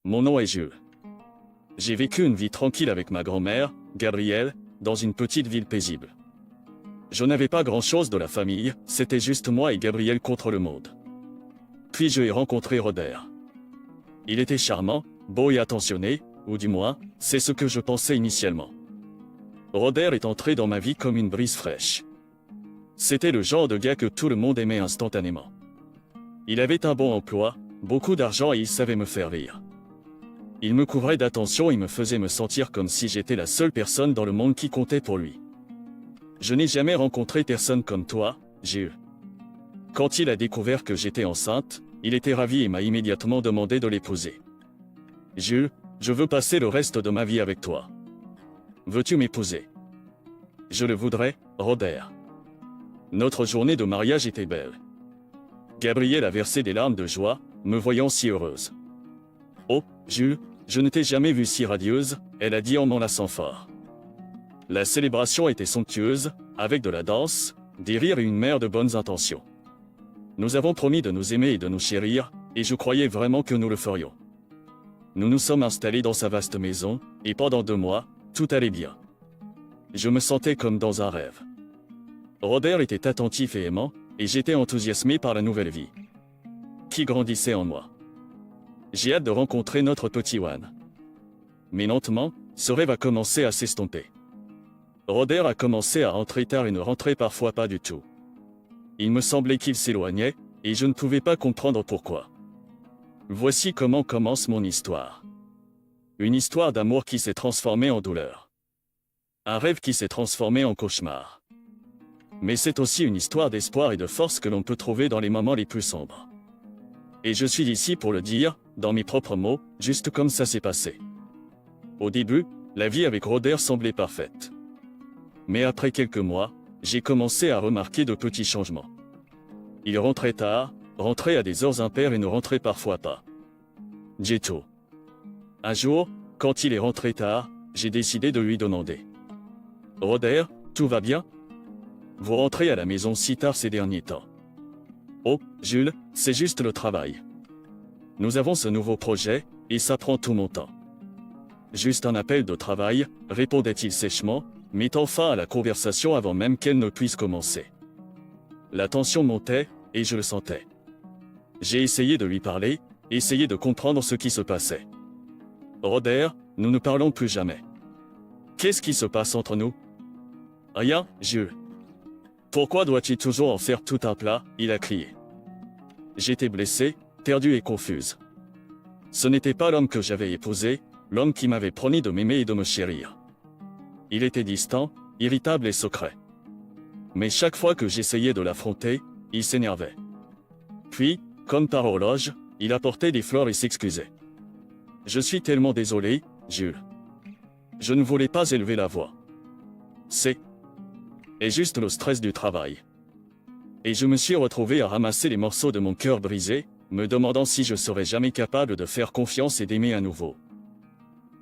mon nom est Jules. J'ai vécu une vie tranquille avec ma grand-mère, Gabrielle, dans une petite ville paisible. Je n'avais pas grand-chose de la famille, c'était juste moi et Gabrielle contre le monde. Puis je ai rencontré Roder. Il était charmant, beau et attentionné, ou du moins, c'est ce que je pensais initialement. Roder est entré dans ma vie comme une brise fraîche. C'était le genre de gars que tout le monde aimait instantanément. Il avait un bon emploi, beaucoup d'argent et il savait me faire rire. Il me couvrait d'attention et me faisait me sentir comme si j'étais la seule personne dans le monde qui comptait pour lui. Je n'ai jamais rencontré personne comme toi, Jules. Quand il a découvert que j'étais enceinte, il était ravi et m'a immédiatement demandé de l'épouser. Jules, je veux passer le reste de ma vie avec toi. Veux-tu m'épouser? Je le voudrais, Roder. Notre journée de mariage était belle. Gabrielle a versé des larmes de joie, me voyant si heureuse. Oh, Jules, je ne t'ai jamais vue si radieuse, elle a dit en m'enlaçant fort. La célébration était somptueuse, avec de la danse, des rires et une mer de bonnes intentions. Nous avons promis de nous aimer et de nous chérir, et je croyais vraiment que nous le ferions. Nous nous sommes installés dans sa vaste maison, et pendant 2 mois, tout allait bien. Je me sentais comme dans un rêve. Robert était attentif et aimant, et j'étais enthousiasmé par la nouvelle vie qui grandissait en moi. J'ai hâte de rencontrer notre petit Juan. Mais lentement, ce rêve a commencé à s'estomper. Roder a commencé à rentrer tard et ne rentrait parfois pas du tout. Il me semblait qu'il s'éloignait, et je ne pouvais pas comprendre pourquoi. Voici comment commence mon histoire. Une histoire d'amour qui s'est transformée en douleur. Un rêve qui s'est transformé en cauchemar. Mais c'est aussi une histoire d'espoir et de force que l'on peut trouver dans les moments les plus sombres. Et je suis ici pour le dire, dans mes propres mots, juste comme ça s'est passé. Au début, la vie avec Roder semblait parfaite. Mais après quelques mois, j'ai commencé à remarquer de petits changements. Il rentrait tard, rentrait à des heures impaires et ne rentrait parfois pas. Dieto. Un jour, quand il est rentré tard, j'ai décidé de lui demander. « Roder, tout va bien? Vous rentrez à la maison si tard ces derniers temps. » « Oh, Jules, c'est juste le travail. Nous avons ce nouveau projet, et ça prend tout mon temps. » « Juste un appel de travail, répondait-il sèchement, mettant fin à la conversation avant même qu'elle ne puisse commencer. La tension montait, et je le sentais. J'ai essayé de lui parler, essayé de comprendre ce qui se passait. « Roder, nous ne parlons plus jamais. Qu'est-ce qui se passe entre nous? » « Rien, Jules. »« Pourquoi doit-il toujours en faire tout un plat ?» il a crié. J'étais blessée, perdue et confuse. Ce n'était pas l'homme que j'avais épousé, l'homme qui m'avait promis de m'aimer et de me chérir. Il était distant, irritable et secret. Mais chaque fois que j'essayais de l'affronter, il s'énervait. Puis, comme par horloge, il apportait des fleurs et s'excusait. « Je suis tellement désolé, Jules. Je ne voulais pas élever la voix. C'est juste le stress du travail. » Et je me suis retrouvé à ramasser les morceaux de mon cœur brisé, me demandant si je serais jamais capable de faire confiance et d'aimer à nouveau.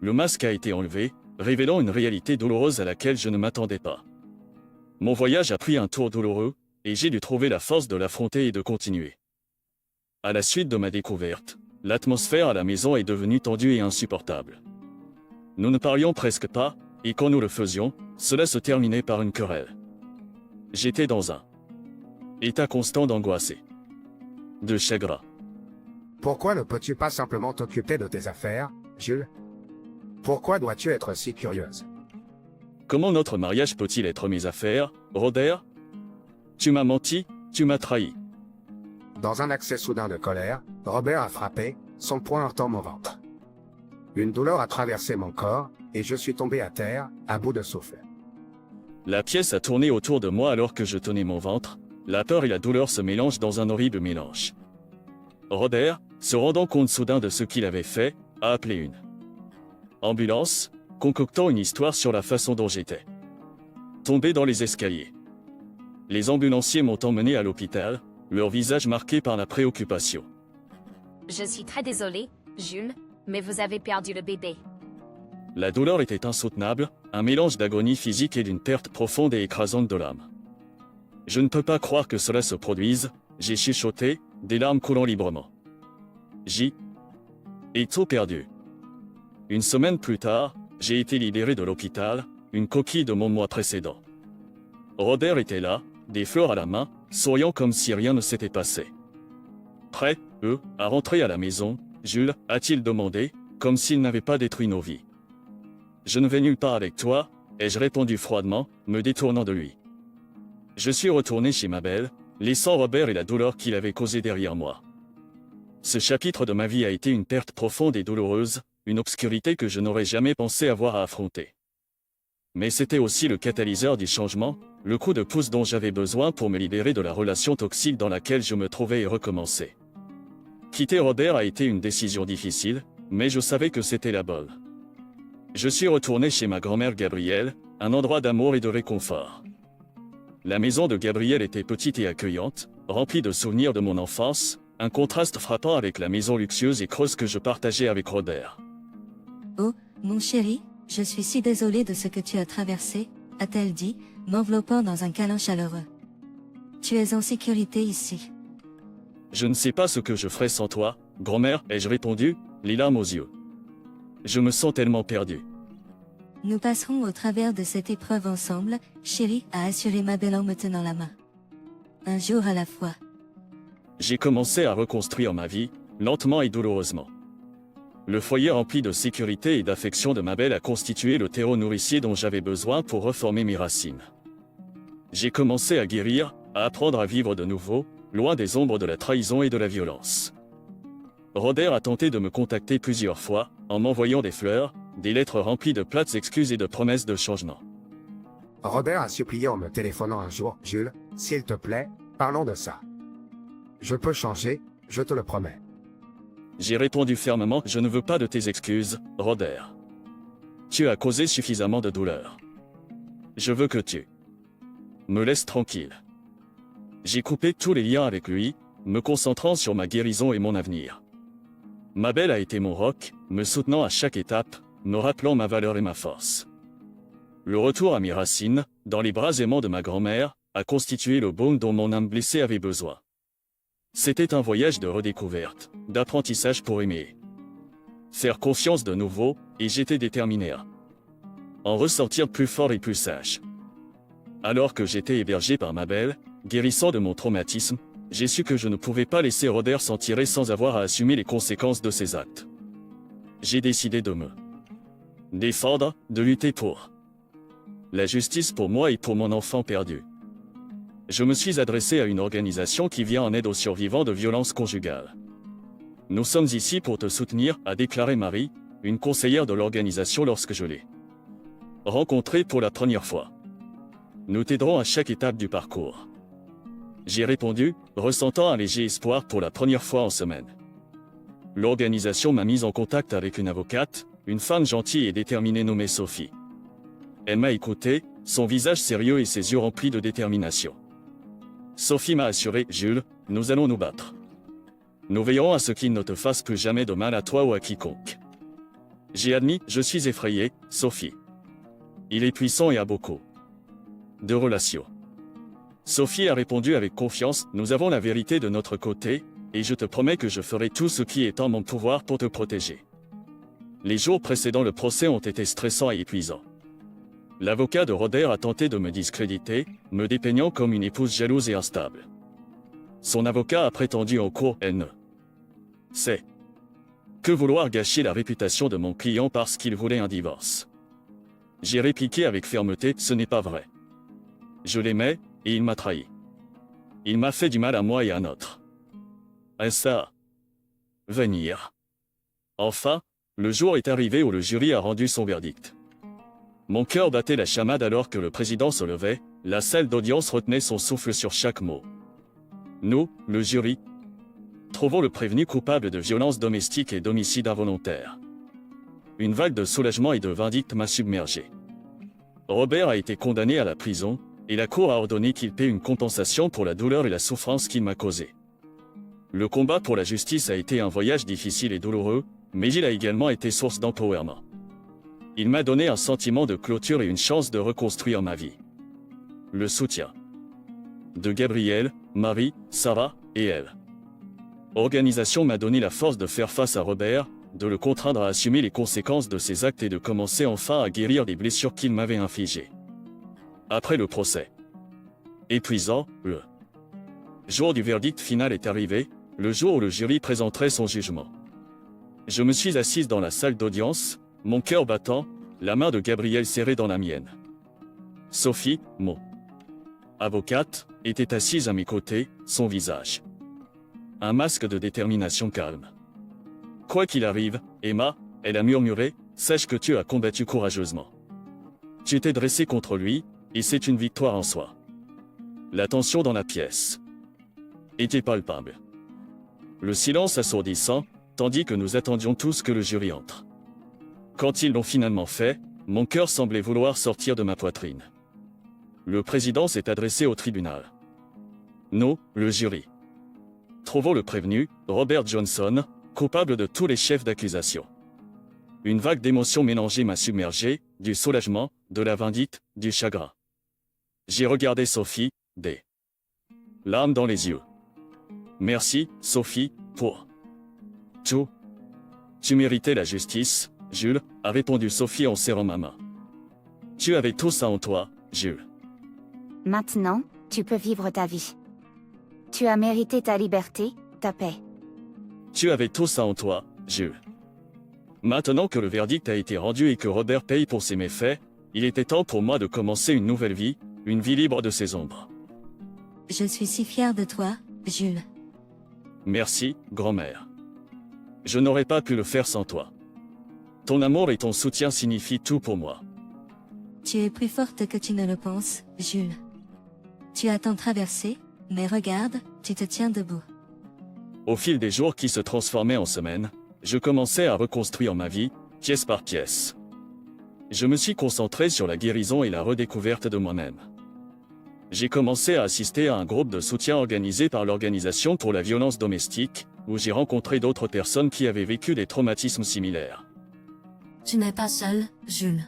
Le masque a été enlevé, révélant une réalité douloureuse à laquelle je ne m'attendais pas. Mon voyage a pris un tour douloureux, et j'ai dû trouver la force de l'affronter et de continuer. À la suite de ma découverte, l'atmosphère à la maison est devenue tendue et insupportable. Nous ne parlions presque pas, et quand nous le faisions, cela se terminait par une querelle. J'étais dans un état constant d'angoisse, de chagrin. Pourquoi ne peux-tu pas simplement t'occuper de tes affaires, Jules? Pourquoi dois-tu être si curieuse? Comment notre mariage peut-il être mes affaires, Roder? Tu m'as menti, tu m'as trahi. Dans un accès soudain de colère, Robert a frappé, son poing heurtant mon ventre. Une douleur a traversé mon corps, et je suis tombé à terre, à bout de souffle. La pièce a tourné autour de moi alors que je tenais mon ventre. La peur et la douleur se mélangent dans un horrible mélange. Roder, se rendant compte soudain de ce qu'il avait fait, a appelé une ambulance, concoctant une histoire sur la façon dont j'étais tombé dans les escaliers. Les ambulanciers m'ont emmené à l'hôpital, leur visage marqué par la préoccupation. Je suis très désolée, Jules, mais vous avez perdu le bébé. La douleur était insoutenable, un mélange d'agonie physique et d'une perte profonde et écrasante de l'âme. Je ne peux pas croire que cela se produise, j'ai chuchoté, des larmes coulant librement. J'ai tout perdu. Une semaine plus tard, j'ai été libéré de l'hôpital, une coquille de mon mois précédent. Robert était là, des fleurs à la main, souriant comme si rien ne s'était passé. Prêt, à rentrer à la maison, Jules, a-t-il demandé, comme s'il n'avait pas détruit nos vies. Je ne vais nulle part avec toi, ai-je répondu froidement, me détournant de lui. Je suis retourné chez ma belle, laissant Robert et la douleur qu'il avait causée derrière moi. Ce chapitre de ma vie a été une perte profonde et douloureuse, une obscurité que je n'aurais jamais pensé avoir à affronter. Mais c'était aussi le catalyseur du changement, le coup de pouce dont j'avais besoin pour me libérer de la relation toxique dans laquelle je me trouvais et recommencer. Quitter Robert a été une décision difficile, mais je savais que c'était la bonne. Je suis retourné chez ma grand-mère Gabrielle, un endroit d'amour et de réconfort. La maison de Gabrielle était petite et accueillante, remplie de souvenirs de mon enfance, un contraste frappant avec la maison luxueuse et creuse que je partageais avec Robert. Oh, mon chéri, je suis si désolée de ce que tu as traversé, a-t-elle dit, m'enveloppant dans un câlin chaleureux. Tu es en sécurité ici. Je ne sais pas ce que je ferais sans toi, grand-mère, ai-je répondu, les larmes aux yeux. Je me sens tellement perdu. Nous passerons au travers de cette épreuve ensemble, chérie, a assuré ma belle en me tenant la main. Un jour à la fois. J'ai commencé à reconstruire ma vie, lentement et douloureusement. Le foyer rempli de sécurité et d'affection de ma belle a constitué le terreau nourricier dont j'avais besoin pour reformer mes racines. J'ai commencé à guérir, à apprendre à vivre de nouveau, loin des ombres de la trahison et de la violence. Robert a tenté de me contacter plusieurs fois, en m'envoyant des fleurs, des lettres remplies de plates excuses et de promesses de changement. Robert a supplié en me téléphonant un jour, Jules, s'il te plaît, parlons de ça. Je peux changer, je te le promets. J'ai répondu fermement, je ne veux pas de tes excuses, Robert. Tu as causé suffisamment de douleur. Je veux que tu me laisses tranquille. J'ai coupé tous les liens avec lui, me concentrant sur ma guérison et mon avenir. Ma belle a été mon roc, me soutenant à chaque étape, me rappelant ma valeur et ma force. Le retour à mes racines, dans les bras aimants de ma grand-mère, a constitué le baume dont mon âme blessée avait besoin. C'était un voyage de redécouverte, d'apprentissage pour aimer. Faire confiance de nouveau, et j'étais déterminé à en ressortir plus fort et plus sage. Alors que j'étais hébergé par ma belle, guérissant de mon traumatisme, j'ai su que je ne pouvais pas laisser Robert s'en tirer sans avoir à assumer les conséquences de ses actes. J'ai décidé de me défendre, de lutter pour la justice pour moi et pour mon enfant perdu. Je me suis adressé à une organisation qui vient en aide aux survivants de violences conjugales. Nous sommes ici pour te soutenir, a déclaré Marie, une conseillère de l'organisation lorsque je l'ai rencontrée pour la première fois. Nous t'aiderons à chaque étape du parcours. J'ai répondu, ressentant un léger espoir pour la première fois en semaine. L'organisation m'a mis en contact avec une avocate, une femme gentille et déterminée nommée Sophie. Elle m'a écouté, son visage sérieux et ses yeux remplis de détermination. Sophie m'a assuré, Jules, nous allons nous battre. Nous veillerons à ce qu'il ne te fasse plus jamais de mal à toi ou à quiconque. J'ai admis, je suis effrayé, Sophie. Il est puissant et a beaucoup de relations. Sophie a répondu avec confiance, nous avons la vérité de notre côté, et je te promets que je ferai tout ce qui est en mon pouvoir pour te protéger. Les jours précédant le procès ont été stressants et épuisants. L'avocat de Robert a tenté de me discréditer, me dépeignant comme une épouse jalouse et instable. Son avocat a prétendu en cours, elle ne sait que vouloir gâcher la réputation de mon client parce qu'il voulait un divorce. J'ai répliqué avec fermeté, ce n'est pas vrai. Je l'aimais, et il m'a trahi. Il m'a fait du mal à moi et à notre ça venir. Enfin, le jour est arrivé où le jury a rendu son verdict. Mon cœur battait la chamade alors que le président se levait, la salle d'audience retenait son souffle sur chaque mot. Nous, le jury, trouvons le prévenu coupable de violences domestiques et d'homicide involontaire. Une vague de soulagement et de vindicte m'a submergé. Robert a été condamné à la prison, et la cour a ordonné qu'il paie une compensation pour la douleur et la souffrance qu'il m'a causée. Le combat pour la justice a été un voyage difficile et douloureux, mais il a également été source d'empowerment. Il m'a donné un sentiment de clôture et une chance de reconstruire ma vie. Le soutien de Gabrielle, Marie, Sarah et elle. Organisation m'a donné la force de faire face à Robert, de le contraindre à assumer les conséquences de ses actes et de commencer enfin à guérir des blessures qu'il m'avait infligées. Après le procès. Épuisant, le jour du verdict final est arrivé, le jour où le jury présenterait son jugement. Je me suis assise dans la salle d'audience, mon cœur battant, la main de Gabriel serrée dans la mienne. Sophie, mon avocate, était assise à mes côtés, son visage. Un masque de détermination calme. Quoi qu'il arrive, Emma, elle a murmuré, sache que tu as combattu courageusement. Tu t'es dressé contre lui, et c'est une victoire en soi. La tension dans la pièce était palpable. Le silence assourdissant, tandis que nous attendions tous que le jury entre. Quand ils l'ont finalement fait, mon cœur semblait vouloir sortir de ma poitrine. Le président s'est adressé au tribunal. Nous, le jury, trouvons le prévenu, Robert Johnson, coupable de tous les chefs d'accusation. Une vague d'émotions mélangées m'a submergé, du soulagement, de la vindicte, du chagrin. J'ai regardé Sophie, des larmes dans les yeux. Merci, Sophie, pour tout. Tu méritais la justice, Jules, a répondu Sophie en serrant ma main. Tu avais tout ça en toi, Jules. Maintenant, tu peux vivre ta vie. Tu as mérité ta liberté, ta paix. Tu avais tout ça en toi, Jules. Maintenant que le verdict a été rendu et que Robert paye pour ses méfaits, il était temps pour moi de commencer une nouvelle vie, une vie libre de ses ombres. Je suis si fière de toi, Jules. Merci, grand-mère. Je n'aurais pas pu le faire sans toi. Ton amour et ton soutien signifient tout pour moi. Tu es plus forte que tu ne le penses, Jules. Tu as tant traversé, mais regarde, tu te tiens debout. Au fil des jours qui se transformaient en semaines, je commençais à reconstruire ma vie, pièce par pièce. Je me suis concentré sur la guérison et la redécouverte de moi-même. J'ai commencé à assister à un groupe de soutien organisé par l'Organisation pour la violence domestique, où j'ai rencontré d'autres personnes qui avaient vécu des traumatismes similaires. Tu n'es pas seul, Jules.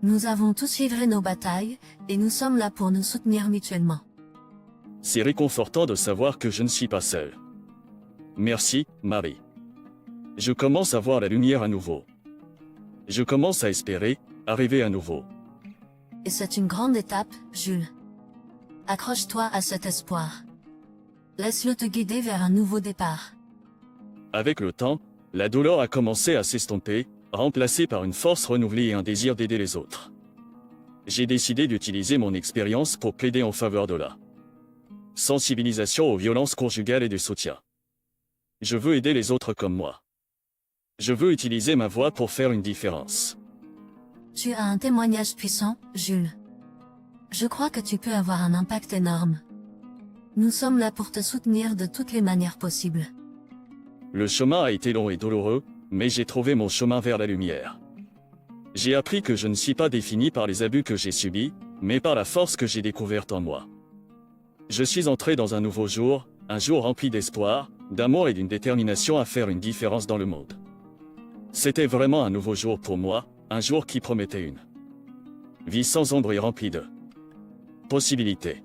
Nous avons tous livré nos batailles, et nous sommes là pour nous soutenir mutuellement. C'est réconfortant de savoir que je ne suis pas seul. Merci, Marie. Je commence à voir la lumière à nouveau. Je commence à espérer, à rêver à nouveau. Et c'est une grande étape, Jules. Accroche-toi à cet espoir. Laisse-le te guider vers un nouveau départ. Avec le temps, la douleur a commencé à s'estomper, remplacée par une force renouvelée et un désir d'aider les autres. J'ai décidé d'utiliser mon expérience pour plaider en faveur de la sensibilisation aux violences conjugales et du soutien. Je veux aider les autres comme moi. Je veux utiliser ma voix pour faire une différence. Tu as un témoignage puissant, Jules. Je crois que tu peux avoir un impact énorme. Nous sommes là pour te soutenir de toutes les manières possibles. Le chemin a été long et douloureux, mais j'ai trouvé mon chemin vers la lumière. J'ai appris que je ne suis pas défini par les abus que j'ai subis, mais par la force que j'ai découverte en moi. Je suis entré dans un nouveau jour, un jour rempli d'espoir, d'amour et d'une détermination à faire une différence dans le monde. C'était vraiment un nouveau jour pour moi, un jour qui promettait une vie sans ombre et remplie de possibilités.